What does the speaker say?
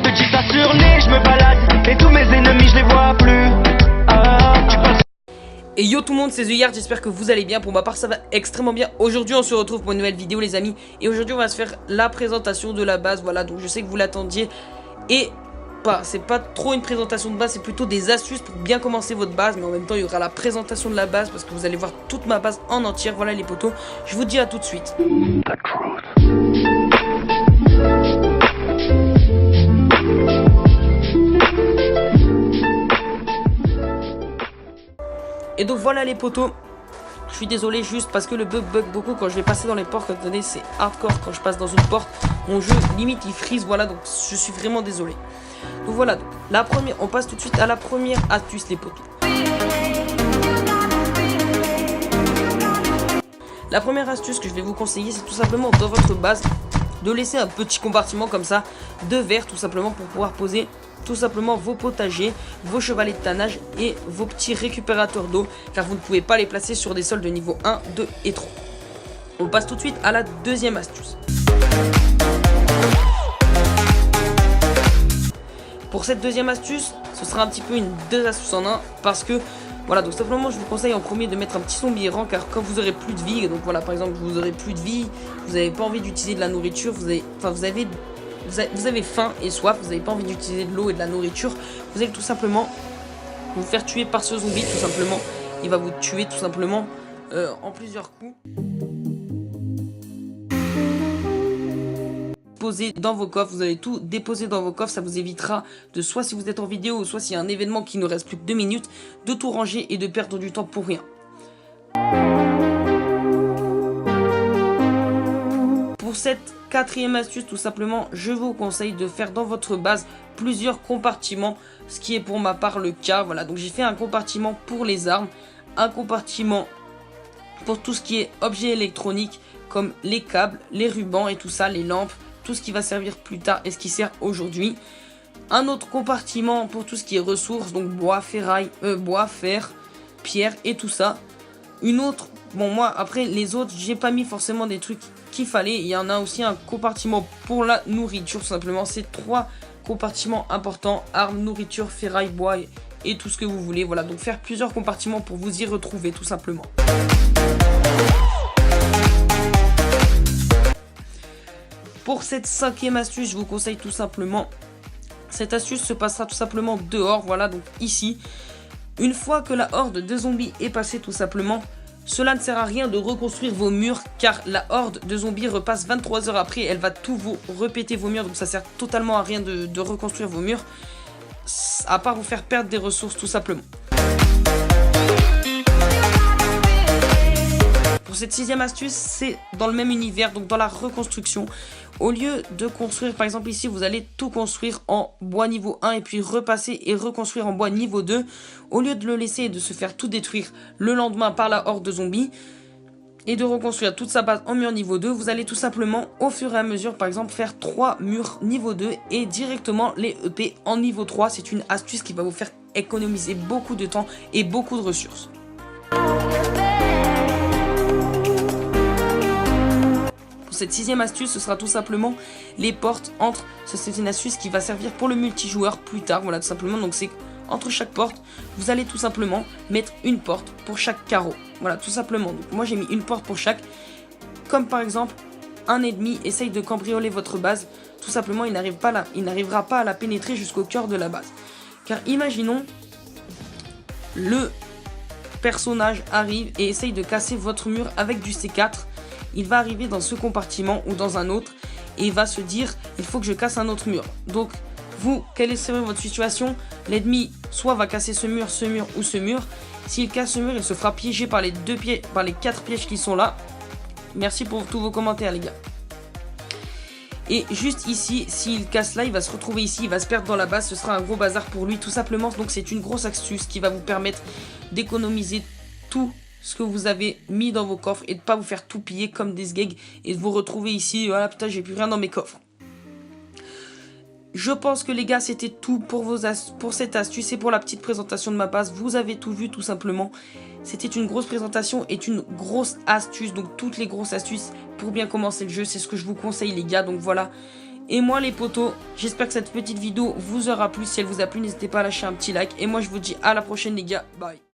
Petit tas sur nez, je me balade et tous mes ennemis je les vois plus. Et yo tout le monde, c'est The Yard, j'espère que vous allez bien. Pour ma part ça va extrêmement bien. Aujourd'hui on se retrouve pour une nouvelle vidéo les amis. Et aujourd'hui on va se faire la présentation de la base. Voilà, donc je sais que vous l'attendiez. Et c'est pas trop une présentation de base, c'est plutôt des astuces pour bien commencer votre base. Mais en même temps il y aura la présentation de la base, parce que vous allez voir toute ma base en entière. Voilà les potos, je vous dis à tout de suite. Et donc voilà les potos, je suis désolé juste parce que le bug beaucoup quand je vais passer dans les portes. Attendez, c'est hardcore quand je passe dans une porte, mon jeu limite il freeze, voilà, donc je suis vraiment désolé. Donc voilà, donc, la première, on passe tout de suite à la première astuce les potos. La première astuce que je vais vous conseiller, c'est tout simplement dans votre base de laisser un petit compartiment comme ça de verre, tout simplement pour pouvoir poser tout simplement vos potagers, vos chevalets de tannage et vos petits récupérateurs d'eau, car vous ne pouvez pas les placer sur des sols de niveau 1, 2 et 3. On passe tout de suite à la deuxième astuce. Pour cette deuxième astuce, ce sera un petit peu une deux astuces en un, parce que voilà, donc simplement je vous conseille en premier de mettre un petit zombie errant, car quand vous aurez plus de vie, donc voilà par exemple vous aurez plus de vie, vous n'avez pas envie d'utiliser de la nourriture, vous avez faim et soif, vous n'avez pas envie d'utiliser de l'eau et de la nourriture, vous allez tout simplement vous faire tuer par ce zombie, tout simplement. Il va vous tuer tout simplement en plusieurs coups. Posez dans vos coffres, vous allez tout déposer dans vos coffres, ça vous évitera de, soit si vous êtes en vidéo, ou soit s'il y a un événement qui ne reste plus que 2 minutes, de tout ranger et de perdre du temps pour rien. Pour cette quatrième astuce, tout simplement, je vous conseille de faire dans votre base plusieurs compartiments, ce qui est pour ma part le cas. Voilà, donc j'ai fait un compartiment pour les armes, un compartiment pour tout ce qui est objets électroniques, comme les câbles, les rubans et tout ça, les lampes, tout ce qui va servir plus tard et ce qui sert aujourd'hui. Un autre compartiment pour tout ce qui est ressources, donc bois, ferraille, bois, fer, pierre et tout ça. Une autre, bon moi après les autres, j'ai pas mis forcément des trucs qu'il fallait. Il y en a aussi un compartiment pour la nourriture, tout simplement. C'est 3 compartiments importants: armes, nourriture, ferraille, bois et tout ce que vous voulez. Voilà, donc faire plusieurs compartiments pour vous y retrouver tout simplement. Pour cette cinquième astuce, je vous conseille tout simplement, cette astuce se passera tout simplement dehors. Voilà, donc ici, une fois que la horde de zombies est passée tout simplement, cela ne sert à rien de reconstruire vos murs, car la horde de zombies repasse 23 heures après, elle va tout vous répéter vos murs, donc ça sert totalement à rien de reconstruire vos murs, à part vous faire perdre des ressources tout simplement. Pour cette sixième astuce, c'est dans le même univers, donc dans la reconstruction. Au lieu de construire, par exemple ici, vous allez tout construire en bois niveau 1 et puis repasser et reconstruire en bois niveau 2. Au lieu de le laisser et de se faire tout détruire le lendemain par la horde de zombies et de reconstruire toute sa base en mur niveau 2, vous allez tout simplement au fur et à mesure, par exemple, faire 3 murs niveau 2 et directement les EP en niveau 3. C'est une astuce qui va vous faire économiser beaucoup de temps et beaucoup de ressources. Cette sixième astuce, ce sera tout simplement les portes entre. C'est une astuce qui va servir pour le multijoueur plus tard. Voilà, tout simplement. Donc c'est entre chaque porte, vous allez tout simplement mettre une porte pour chaque carreau. Voilà, tout simplement. Donc moi j'ai mis une porte pour chaque. Comme par exemple, un ennemi essaye de cambrioler votre base. Tout simplement, il n'arrivera pas à la pénétrer jusqu'au cœur de la base. Car imaginons, le personnage arrive et essaye de casser votre mur avec du C4. Il va arriver dans ce compartiment ou dans un autre et il va se dire il faut que je casse un autre mur. Donc vous, quelle est votre situation? L'ennemi soit va casser ce mur ou ce mur. S'il casse ce mur, il se fera piéger par les 4 pièges qui sont là. Merci pour tous vos commentaires les gars. Et juste ici, s'il casse là, il va se retrouver ici, il va se perdre dans la base, ce sera un gros bazar pour lui tout simplement. Donc c'est une grosse astuce qui va vous permettre d'économiser tout ce que vous avez mis dans vos coffres et de pas vous faire tout piller comme des sgegs et de vous retrouver ici, voilà putain j'ai plus rien dans mes coffres. Je pense que les gars c'était tout pour cette astuce et pour la petite présentation de ma base. Vous avez tout vu tout simplement. C'était une grosse présentation et une grosse astuce. Donc toutes les grosses astuces pour bien commencer le jeu. C'est ce que je vous conseille les gars, donc voilà. Et moi les potos, j'espère que cette petite vidéo vous aura plu. Si elle vous a plu, n'hésitez pas à lâcher un petit like. Et moi je vous dis à la prochaine les gars, bye.